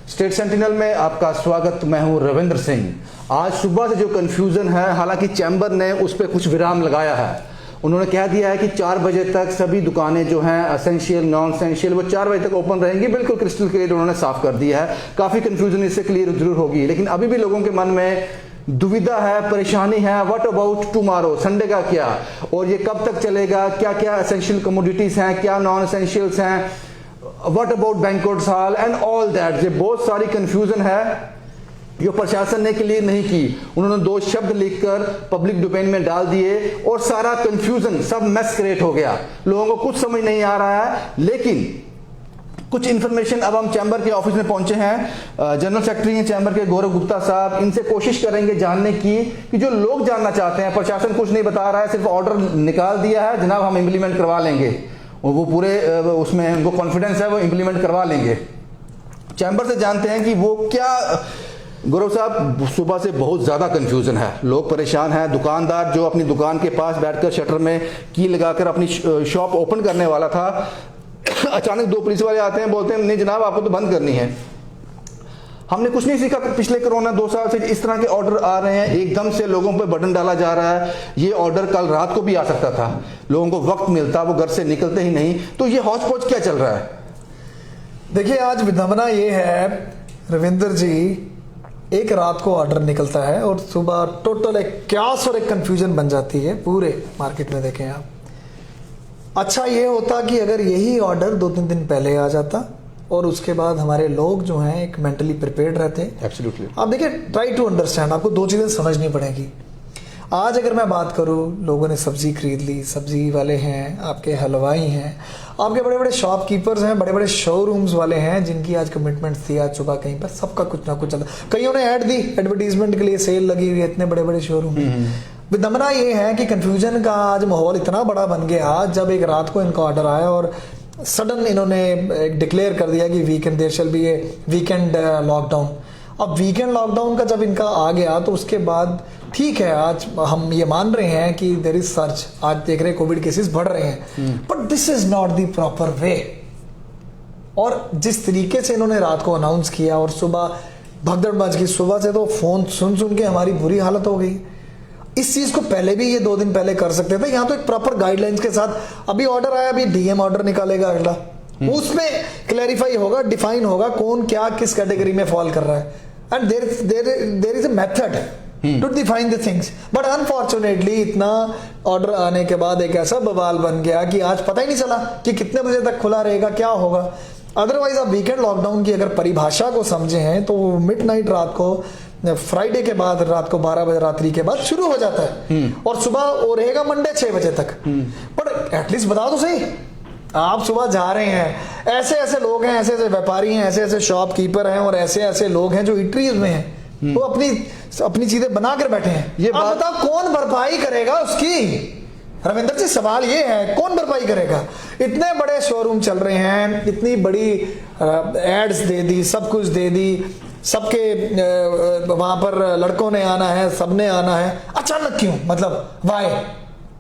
State sentinel में आपका स्वागत। मैं हूं रविंद्र सिंह। आज सुबह से जो कंफ्यूजन है, हालांकि चैम्बर ने उस पर कुछ विराम लगाया है। उन्होंने कह दिया है कि 4 बजे तक सभी दुकानें जो हैं एसेंशियल नॉन एसेंशियल वो 4 बजे तक ओपन रहेंगी। बिल्कुल क्रिस्टल क्लियर उन्होंने साफ कर दिया है। काफ़ी कंफ्यूजन इससे क्लियर जरूर होगी, लेकिन अभी भी लोगों के मन में दुविधा है, परेशानी है। व्हाट अबाउट टुमारो, संडे का क्या, और ये कब तक चलेगा, क्या क्या एसेंशियल कमोडिटीज हैं, क्या नॉन एसेंशियल्स हैं, what about banquets hall and all that. ये बहुत सारी कंफ्यूजन है जो प्रशासन ने क्लियर नहीं की। उन्होंने 2 शब्द लिखकर पब्लिक डोमेन में डाल दिए और सारा कंफ्यूजन, सब मैस क्रिएट हो गया। लोगों को कुछ समझ नहीं आ रहा है। लेकिन कुछ इंफॉर्मेशन, अब हम चैम्बर के ऑफिस में पहुंचे हैं। जनरल सेक्रेटरी हैं चैम्बर के गौरव गुप्ता साहब, इनसे कोशिश करेंगे जानने की कि जो लोग जानना चाहते हैं। प्रशासन कुछ नहीं बता रहा है, सिर्फ ऑर्डर निकाल दिया है, जनाब हम इम्प्लीमेंट करवा लेंगे, और वो पूरे उसमें उनको कॉन्फिडेंस है, वो इम्प्लीमेंट करवा लेंगे। चैम्बर से जानते हैं कि वो क्या। गौरव साहब, सुबह से बहुत ज़्यादा कंफ्यूजन है, लोग परेशान हैं। दुकानदार जो अपनी दुकान के पास बैठकर शटर में की लगाकर अपनी शॉप ओपन करने वाला था, अचानक 2 पुलिस वाले आते हैं, बोलते हैं नहीं जनाब आपको तो बंद करनी है। हमने कुछ नहीं सीखा पिछले कोरोना 2 साल से। इस तरह के ऑर्डर आ रहे हैं, एकदम से लोगों पर बटन डाला जा रहा है। ये ऑर्डर कल रात को भी आ सकता था, लोगों को वक्त मिलता, वो घर से निकलते ही नहीं। तो ये हौच पौच क्या चल रहा है? देखिए, आज विडंबना ये है रविंद्र जी, एक रात को ऑर्डर निकलता है और सुबह टोटल एक क्यास और एक कंफ्यूजन बन जाती है पूरे मार्केट में। देखें आप, अच्छा ये होता कि अगर यही ऑर्डर 2-3 दिन पहले आ जाता और उसके बाद हमारे लोग जो हैं एक मेंटली प्रिपेयर्ड रहते। एब्सोल्युटली। आप देखिए, ट्राई टू अंडरस्टैंड, आपको 2 चीज़ें समझनी पड़ेगी। आज अगर मैं बात करूं, लोगों ने सब्जी खरीद ली, सब्जी वाले हैं, आपके हलवाई हैं, आपके बड़े बड़े शॉपकीपर्स हैं, बड़े बड़े शोरूम्स वाले हैं जिनकी आज कमिटमेंट थी, आज सुबह कहीं पर सबका कुछ ना कुछ चलता। कईयों ने ऐड दी, एडवर्टीजमेंट के लिए सेल लगी हुई है, इतने बड़े बड़े शोरूम। विडंबना ये है कि कंफ्यूजन का आज माहौल इतना बड़ा बन गया, जब एक रात को इनका ऑर्डर आया और सडन इन्होंने डिक्लेयर कर दिया कि weekend there shall be a weekend lockdown. अब वीकेंड लॉकडाउन का जब इनका आ गया तो उसके बाद ठीक है, आज हम ये मान रहे हैं कि देयर इज सर्च, आज देख रहे हैं कोविड केसेस बढ़ रहे हैं, but this is not the proper way. और जिस तरीके से इन्होंने रात को अनाउंस किया और सुबह भगदड़ मच गई, सुबह से तो फोन सुन सुन के हमारी बुरी हालत हो गई। इस चीज को पहले भी ये 2 दिन पहले कर सकते थे। यहाँ तो एक प्रॉपर गाइडलाइंस के साथ अभी ऑर्डर आया, अभी डीएम ऑर्डर निकालेगा अगला, उसमें क्लैरिफाई होगा, डिफाइन होगा कौन क्या किस कैटेगरी में फॉल कर रहा है। And there is a method to define the things. But unfortunately इतना ऑर्डर आने के बाद एक ऐसा बवाल बन गया कि आज पता ही नहीं चला कि कितने बजे तक खुला रहेगा, क्या होगा। अदरवाइज आप वीकेंड लॉकडाउन की अगर परिभाषा को समझे हैं तो मिडनाइट रात को, फ्राइडे के बाद रात को 12 बजे रात्रि के बाद शुरू हो जाता है और सुबह वो रहेगा मंडे 6 बजे तक। बट एटलीस्ट बताओ तो सही, आप सुबह जा रहे हैं, ऐसे ऐसे लोग हैं, ऐसे ऐसे व्यापारी हैं, ऐसे ऐसे शॉपकीपर हैं और ऐसे ऐसे लोग हैं जो इटरीज में हैं, वो अपनी चीजें बनाकर बैठे हैं। ये बात बताओ कौन भरपाई करेगा उसकी? रविंद्र जी, सवाल ये है कौन भरपाई करेगा? इतने बड़े शोरूम चल रहे हैं, इतनी बड़ी एड्स दे दी, सब कुछ दे दी, सबके वहां पर लड़कों ने आना है, सबने आना है, अचानक क्यों? मतलब वाई?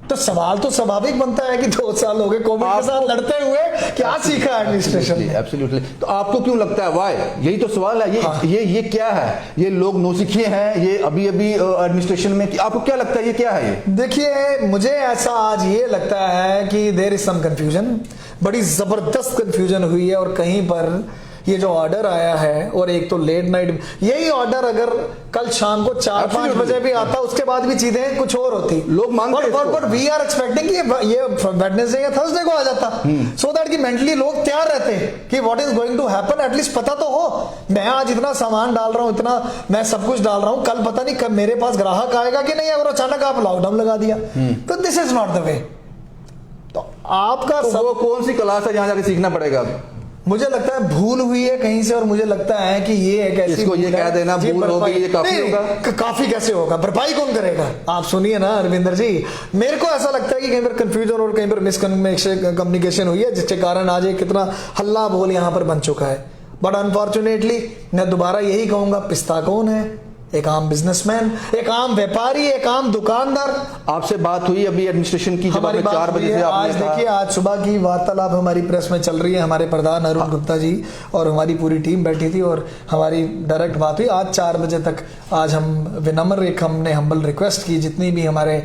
तो सवाल तो स्वाभाविक बनता है कि 2 साल हो गए कोविड के साथ लड़ते हुए, क्या सीखा एडमिनिस्ट्रेशन? एब्सोल्युटली। तो आपको क्यों लगता है वाई? यही तो सवाल है। ये क्या है? ये लोग नौसिखिए हैं, ये अभी एडमिनिस्ट्रेशन में, आपको क्या लगता है ये क्या है? ये देखिए, मुझे ऐसा आज ये लगता है कि देयर इज सम कंफ्यूजन, बड़ी जबरदस्त कंफ्यूजन हुई है। और कहीं पर ये जो ऑर्डर आया है, और एक तो लेट नाइट, यही ऑर्डर अगर कल शाम को 4-5 बजे भी आता, उसके बाद भी चीजें कुछ और होती। लोग मांगते हैं, बट वी आर एक्सपेक्टिंग कि ये वेडनेसडे या थर्सडे को आ जाता, सो दैट कि मेंटली लोग तैयार रहते कि what is going to happen, at least पता तो हो। मैं आज इतना सामान डाल रहा हूँ, इतना मैं सब कुछ डाल रहा हूँ, कल पता नहीं कब मेरे पास ग्राहक आएगा कि नहीं, अगर अचानक आप लॉकडाउन लगा दिया तो this is not the way. तो आपका तो वो कौन सी क्लास है जहां जाके सीखना पड़ेगा? मुझे लगता है भूल हुई है कहीं से, और मुझे लगता है कि ये एक ऐसी इसको ये कह देना भूल हो गई, ये काफी होगा। काफी कैसे होगा? भरपाई कौन करेगा? आप सुनिए ना रविंद्र जी, मेरे को ऐसा लगता है कि कहीं पर कंफ्यूजन और कहीं पर मिसकम्युनिकेशन हुई है, जिसके कारण आज एक कितना हल्ला बोल यहाँ पर बन चुका है। बट अनफॉर्चुनेटली मैं दोबारा यही कहूंगा, पिस्ता कौन है? एक आम बिजनेसमैन, एक आम व्यापारी, एक आम दुकानदार। आपसे बात हुई अभी एडमिनिस्ट्रेशन की, जब हमारी आपने 4 बात बजे हुई से है। आज आपने कहा- देखिए, आज सुबह की वार्तालाप हमारी प्रेस में चल रही है, हमारे प्रधान अरुण गुप्ता जी और हमारी पूरी टीम बैठी थी और हमारी डायरेक्ट बात हुई आज 4 बजे तक। आज हम विनम्र एक हमने हम्बल रिक्वेस्ट की, जितनी भी हमारे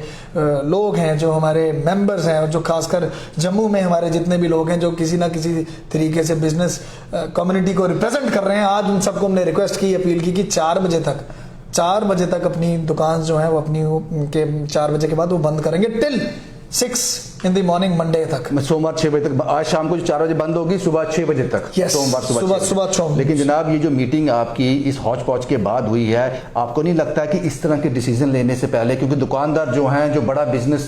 लोग हैं, जो हमारे मेंबर्स हैं, जो खासकर जम्मू में हमारे जितने भी लोग हैं जो किसी ना किसी तरीके से बिजनेस कम्युनिटी को रिप्रेजेंट कर रहे हैं, आज उन सबको हमने रिक्वेस्ट की, अपील की कि 4 बजे तक अपनी दुकान जो है वो अपनी के 4 बजे के बाद वो बंद करेंगे till 6 in the morning Monday तक। सोमवार 6 बजे तक, आज शाम को जो 4 बजे बंद होगी, सुबह 6 बजे तक। Yes, सोमवार सुबह सुबह 6 बजे। लेकिन जनाब, ये जो मीटिंग आपकी इस हौच पौच के बाद हुई है, आपको नहीं लगता कि इस तरह के डिसीजन लेने से पहले, क्योंकि दुकानदार जो हैं, जो बड़ा बिजनेस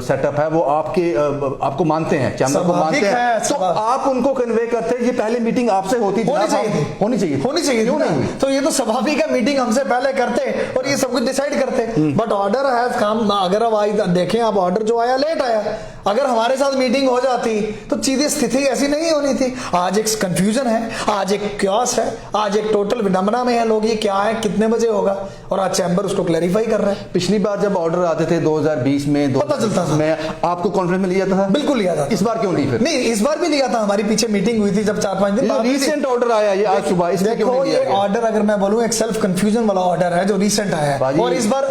सेटअप है, वो आपको मानते हैं, चैम्बर को मानते हैं, तो आप उनको कन्वे करते हैं, ये पहले मीटिंग आपसे होनी चाहिए। क्यों नहीं हुई? तो ये तो स्वाभाविक है, मीटिंग हमसे पहले करते और ये सब कुछ डिसाइड करते। But order has come. अगर अब देखें, आप ऑर्डर जो आया लेट आया, अगर हमारे साथ मीटिंग हो जाती तो चीजें स्थिति ऐसी नहीं होनी थी। आज एक कंफ्यूजन है, आज एक क्योस है, आज एक टोटल विडंबना में है लोग, ये क्या है, कितने बजे होगा, और आज चैम्बर उसको क्लैरिफाई कर रहा है। पिछली बार जब ऑर्डर आते थे 2020 में, पता चलता था, में आपको कॉन्फ्रेंस में लिया था? बिल्कुल लिया था। इस बार क्यों नहीं? फिर नहीं, इस बार भी लिया था, हमारी पीछे मीटिंग हुई थी जब 4-5 दिन बाद। रीसेंट ऑर्डर आया ये आज सुबह, इसमें क्यों नहीं लिया गया? ऑर्डर अगर मैं बोलूं एक सेल्फ कंफ्यूजन वाला ऑर्डर है जो रीसेंट आया है, और इस बार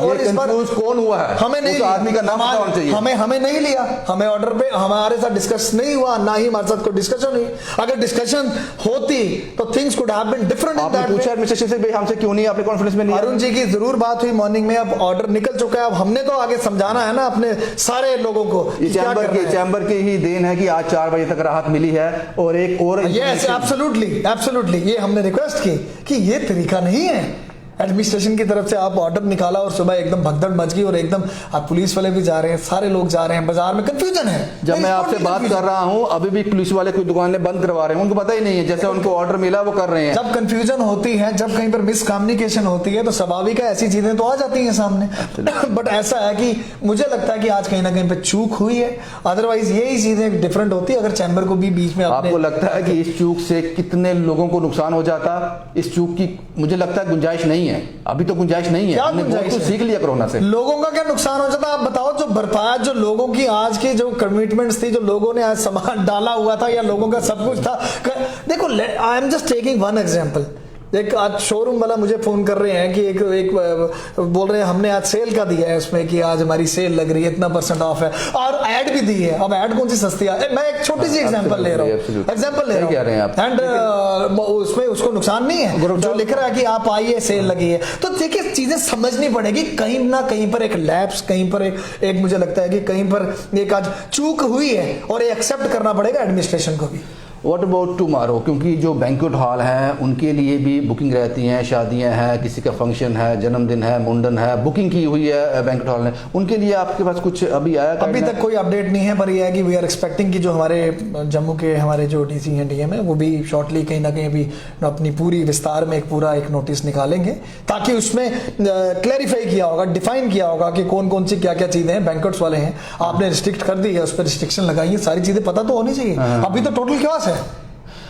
कौन हुआ है? हमें नहीं, आदमी का नाम बताना चाहिए। हमें नहीं लिया, हमें ऑर्डर पे हमारे साथ डिस्कस नहीं हुआ, ना ही हमारे साथ कोई डिस्कशन हुई। अगर डिस्कशन होती तो things could have been different. आपने पूछा एडमिनिस्ट्रेशन से, भाई हमसे क्यों नहीं आपने कॉन्फ्रेंस में लिया? अरुण जी की जरूर बात हुई मॉर्निंग में, अब ऑर्डर निकल चुका है, अब हमने तो आगे समझाना है ना अपने सारे लोगों को। ये चैम्बर की ही देन है कि आज 4 बजे तक राहत मिली है। और एक और यस, एब्सोल्युटली ये हमने रिक्वेस्ट की कि ये तरीका नहीं है। एडमिनिस्ट्रेशन की तरफ से आप ऑर्डर निकाला और सुबह एकदम भगदड़ मच गई और एकदम आप पुलिस वाले भी जा रहे हैं, सारे लोग जा रहे हैं, बाजार में कंफ्यूजन है। जब मैं आपसे बात कर रहा हूं, अभी भी पुलिस वाले कोई दुकानें बंद करवा रहे हैं, उनको पता ही नहीं है, जैसे उनको ऑर्डर मिला वो कर रहे हैं। जब कंफ्यूजन होती है, जब कहीं पर मिसकम्युनिकेशन होती है तो स्वाभाविक है ऐसी चीजें तो आ जाती हैं सामने। बट ऐसा है कि मुझे लगता है कि आज कहीं ना कहीं पे चूक हुई है, अदरवाइज यही चीजें डिफरेंट होती है अगर चैम्बर को भी बीच में। आपको लगता है कि इस चूक से कितने लोगों को नुकसान हो जाता? इस चूक की मुझे लगता है गुंजाइश नहीं है, अभी तो गुंजाइश नहीं है। हमने बहुत कुछ सीख लिया कोरोना से। लोगों का क्या नुकसान हो जाता? आप बताओ, जो बर्बाद, जो लोगों की आज की जो कमिटमेंट्स थी, जो लोगों ने आज सामान डाला हुआ था या लोगों का सब कुछ था। देखो, I am just taking one example. एक आज शोरूम वाला मुझे फोन कर रहे हैं कि एक बोल रहे हैं हमने आज सेल का दिया है उसमें कि आज हमारी सेल लग रही है, इतना % ऑफ है, और ऐड भी दी है। अब ऐड कौन सी सस्ती है? मैं एक छोटी सी एग्जांपल ले रहा हूँ, एंड उसमें उसको नुकसान नहीं है, जो लिख रहा है कि आप आइए सेल लगी है। तो देखिए, चीजें समझनी पड़ेगी, कहीं ना कहीं पर एक लैप्स, कहीं पर एक मुझे लगता है कि कहीं पर एक आज चूक हुई है और ये एक्सेप्ट करना पड़ेगा एडमिनिस्ट्रेशन को भी। What about tomorrow? क्योंकि जो बैंक्वेट हॉल हैं उनके लिए भी बुकिंग रहती हैं, शादियां हैं, किसी का फंक्शन है, जन्मदिन है, मुंडन है, बुकिंग की हुई है बैंक्वेट हॉल ने, उनके लिए आपके पास कुछ अभी आया? अभी तक कोई अपडेट नहीं है, पर यह है कि वी आर एक्सपेक्टिंग कि जो हमारे जम्मू के हमारे जो डीसी हैं, डीएम है, वो भी शॉर्टली कहीं ना कहीं भी अपनी पूरी विस्तार में एक नोटिस निकालेंगे, ताकि उसमें क्लैरिफाई किया होगा, डिफाइन किया होगा कि कौन कौन सी क्या क्या चीजें हैं। बैंक्वेट्स वाले हैं, आपने रिस्ट्रिक्ट कर दी है, उस पर रिस्ट्रिक्शन लगाई है, सारी चीजें पता तो होनी चाहिए। अभी तो टोटल क्योस है।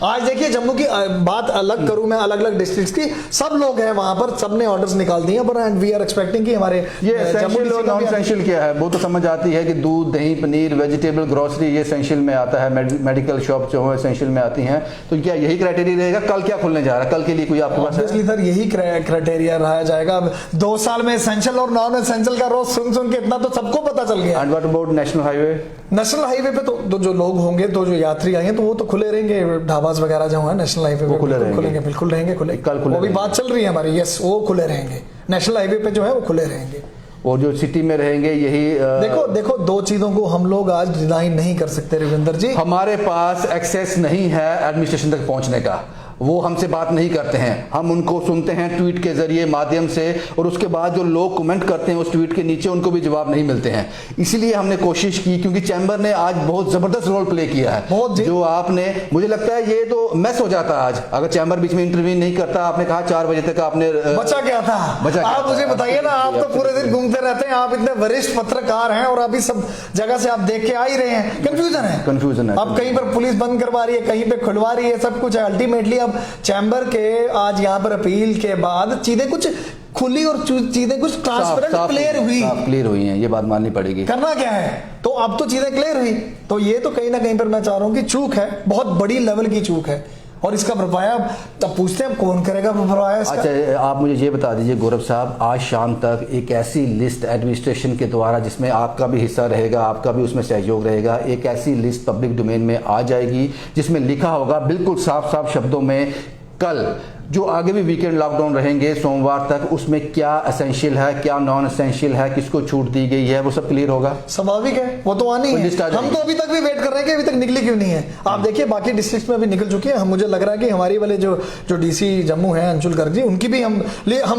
आज देखिए, जम्मू की बात अलग करूं मैं, अलग अलग डिस्ट्रिक्ट्स की, सब लोग हैं वहां पर, सबने ऑर्डर्स निकाल दिए पर एंड वी आर एक्सपेक्टिंग कि हमारे ये एसेंशियल और नॉन एसेंशियल क्या है वो तो समझ आती है कि दूध, दही, पनीर, वेजिटेबल, ग्रोसरी ये एसेंशियल में आता है, मेडिकल शॉप जो है एसेंशियल में आती हैं। तो क्या यही क्राइटेरिया रहेगा? कल क्या खुलने जा रहा है? कल के लिए कोई आपके पास है? सर, यही क्राइटेरिया रहा जाएगा। 2 साल में एसेंशियल और नॉन एसेंशियल का रोज सुन के इतना तो सबको पता चल गया। And what about national highway? National highway पे तो जो लोग होंगे, तो जो यात्री आएंगे, तो वो तो खुले रहेंगे। ढाबास वगैरह जो है नेशनल हाईवे पे खुलेंगे, बिल्कुल रहेंगे खुले। कल खुले, वो भी बात चल रही है हमारी। यस, वो खुले रहेंगे, नेशनल हाईवे पे जो है वो खुले रहेंगे। और जो सिटी में रहेंगे यही देखो 2 चीजों को हम लोग आज डिनाई नहीं कर सकते रविंदर जी। हमारे पास एक्सेस नहीं है एडमिनिस्ट्रेशन तक पहुंचने का, वो हमसे बात नहीं करते हैं, हम उनको सुनते हैं ट्वीट के जरिए माध्यम से, और उसके बाद जो लोग कमेंट करते हैं उस ट्वीट के नीचे उनको भी जवाब नहीं मिलते हैं। इसीलिए हमने कोशिश की, क्योंकि चैम्बर ने आज बहुत जबरदस्त रोल प्ले किया है, जो आपने, मुझे लगता है ये तो मिस हो जाता आज अगर चैम्बर बीच में इंटरवीन नहीं करता। आपने कहा 4 बजे तक आपने बचा क्या था? आप मुझे बताइए ना, आप तो पूरे दिन घूमते रहते हैं, आप इतने वरिष्ठ पत्रकार हैं और अभी सब जगह से आप देख के आ ही रहे हैं। कंफ्यूजन है। अब कहीं पर पुलिस बंद करवा रही है, कहीं पे खुलवा रही है, सब कुछ है। अल्टीमेटली अब चैम्बर के आज यहाँ पर अपील के बाद चीजें खुली और चीजें कुछ ट्रांसपेरेंट क्लियर हुई हैं, ये बात माननी पड़ेगी। करना क्या है, तो अब तो चीजें क्लियर हुई, तो ये तो कहीं ना कहीं पर मैं चाह रहा हूं कि चूक है, बहुत बड़ी लेवल की चूक है, और इसका भरपाया तब पूछते हैं कौन करेगा भरपाया इसका। अच्छा, आप मुझे ये बता दीजिए गौरव साहब, आज शाम तक एक ऐसी लिस्ट एडमिनिस्ट्रेशन के द्वारा जिसमें आपका भी हिस्सा रहेगा, आपका भी उसमें सहयोग रहेगा, एक ऐसी लिस्ट पब्लिक डोमेन में आ जाएगी जिसमें लिखा होगा बिल्कुल साफ साफ शब्दों में, कल जो आगे भी वीकेंड लॉकडाउन रहेंगे सोमवार तक, उसमें क्या एसेंशियल है, क्या नॉन एसेंशियल है, किसको छूट दी गई है, वो सब क्लियर होगा। स्वाभाविक है, वो तो आनी है। हम तो अभी तक भी वेट कर रहे हैं कि अभी तक निकली क्यों नहीं है। आप देखिए बाकी डिस्ट्रिक्ट में अभी निकल चुकी है। मुझे लग रहा है कि हमारी वाले जो डीसी जम्मू है अंशुल गर्ग जी, उनकी भी हम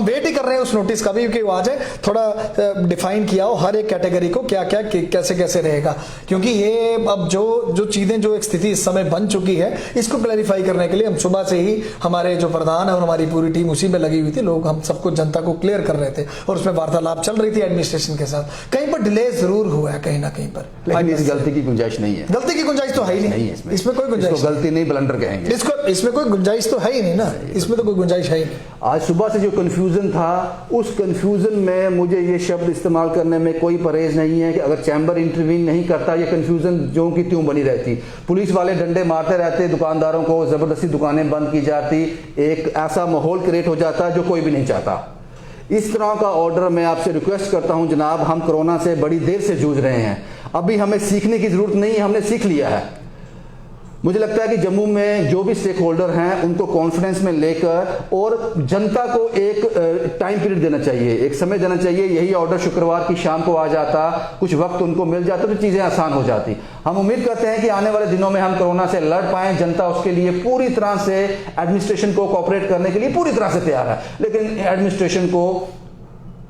वेट ही कर रहे हैं उस नोटिस का भी, कि आज थोड़ा डिफाइन किया हो हर एक कैटेगरी को क्या क्या कैसे कैसे रहेगा, क्योंकि ये अब जो चीजें जो एक स्थिति इस समय बन चुकी है, इसको क्लैरिफाई करने के लिए हम सुबह से ही हमारे जो प्रधान है और हमारी पूरी टीम उसी में लगी हुई थी। लोग हम सबको जनता को क्लियर कर रहे थे और उसमें वार्तालाप चल रही थी एडमिनिस्ट्रेशन के साथ। कहीं पर डिले जरूर हुआ है कहीं ना कहीं पर, लेकिन इस गलती की गुंजाइश नहीं है। गलती की गुंजाइश तो है ही नहीं, इसमें कोई गुंजाइश गलती नहीं, ब्लंडर कहेंगे इसमें कोई गुंजाइश तो है ही नहीं ना, इसमें तो कोई गुंजाइश है ही नहीं। आज सुबह से जो कंफ्यूजन था, उस कंफ्यूजन में मुझे ये शब्द इस्तेमाल करने में कोई परहेज नहीं है कि अगर चैम्बर इंटरवीन नहीं करता, ये कंफ्यूजन जो की त्यों बनी रहती, पुलिस वाले डंडे मारते रहते, दुकानदारों को जबरदस्ती दुकानें बंद की जाती, एक ऐसा माहौल क्रिएट हो जाता जो कोई भी नहीं चाहता। इस तरह का ऑर्डर मैं आपसे रिक्वेस्ट करता हूं जनाब, हम कोरोना से बड़ी देर से जूझ रहे हैं, अभी हमें सीखने की जरूरत नहीं है, हमने सीख लिया है। मुझे लगता है कि जम्मू में जो भी स्टेक होल्डर हैं उनको कॉन्फिडेंस में लेकर और जनता को एक टाइम पीरियड देना चाहिए, एक समय देना चाहिए। यही ऑर्डर शुक्रवार की शाम को आ जाता, कुछ वक्त उनको मिल जाता तो चीजें आसान हो जाती। हम उम्मीद करते हैं कि आने वाले दिनों में हम कोरोना से लड़ पाएं, जनता उसके लिए पूरी तरह से एडमिनिस्ट्रेशन को कोऑपरेट करने के लिए पूरी तरह से तैयार है, लेकिन एडमिनिस्ट्रेशन को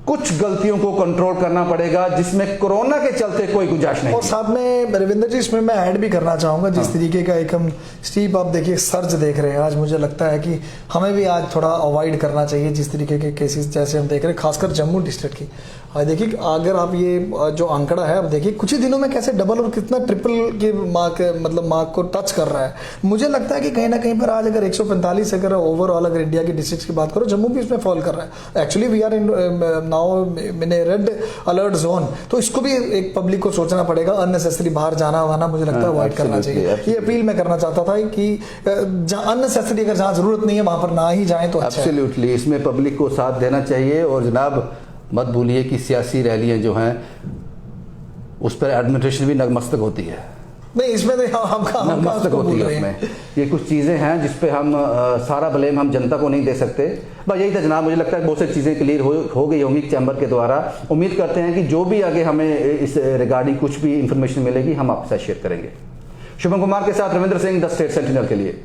कुछ गलतियों को कंट्रोल करना पड़ेगा जिसमें कोरोना के चलते कोई गुंजाइश नहीं। और साथ में रविंद्र जी इसमें मैं ऐड भी करना चाहूंगा, जिस तरीके का एक हम स्टीप आप देखिए सर्च देख रहे हैं आज, मुझे लगता है कि हमें भी आज थोड़ा अवॉइड करना चाहिए जिस तरीके के केसेस जैसे हम देख रहे हैं, खासकर जम्मू डिस्ट्रिक्ट की। देखिए अगर आप ये जो आंकड़ा है, अब देखिए कुछ ही दिनों में कैसे डबल और कितना ट्रिपल की मार्क को टच कर रहा है। मुझे लगता है कि कहीं ना कहीं पर आज अगर 145 अगर ओवरऑल अगर इंडिया की डिस्ट्रिक्ट की बात करो, जम्मू भी इसमें फॉल कर रहा है। Actually we are in red alert zone, तो इसको भी एक पब्लिक को सोचना पड़ेगा। अननेसेसरी बाहर जाना वाना मुझे लगता है अवॉइड करना चाहिए। ये अपील मैं करना चाहता था कि अननेसेसरी अगर जहाँ जरूरत नहीं है वहां पर ना ही जाए तो अच्छा। एब्सोल्युटली, इसमें पब्लिक को साथ देना चाहिए। और जनाब मत भूलिए कि सियासी रैलियां जो हैं उस पर एडमिनिस्ट्रेशन भी नतमस्तक होती है। नहीं, इसमें नतमस्तक होती है उसमें। ये कुछ चीज़ें हैं जिस पे हम सारा ब्लेम हम जनता को नहीं दे सकते। बस यही था जनाब, मुझे लगता है बहुत सारी चीज़ें क्लियर हो गई होंगी चैम्बर के द्वारा। उम्मीद करते हैं कि जो भी आगे हमें इस रिगार्डिंग कुछ भी इंफॉर्मेशन मिलेगी हम आपके साथ शेयर करेंगे। शुभम कुमार के साथ Ravindra Singh, the state sentinel के लिए।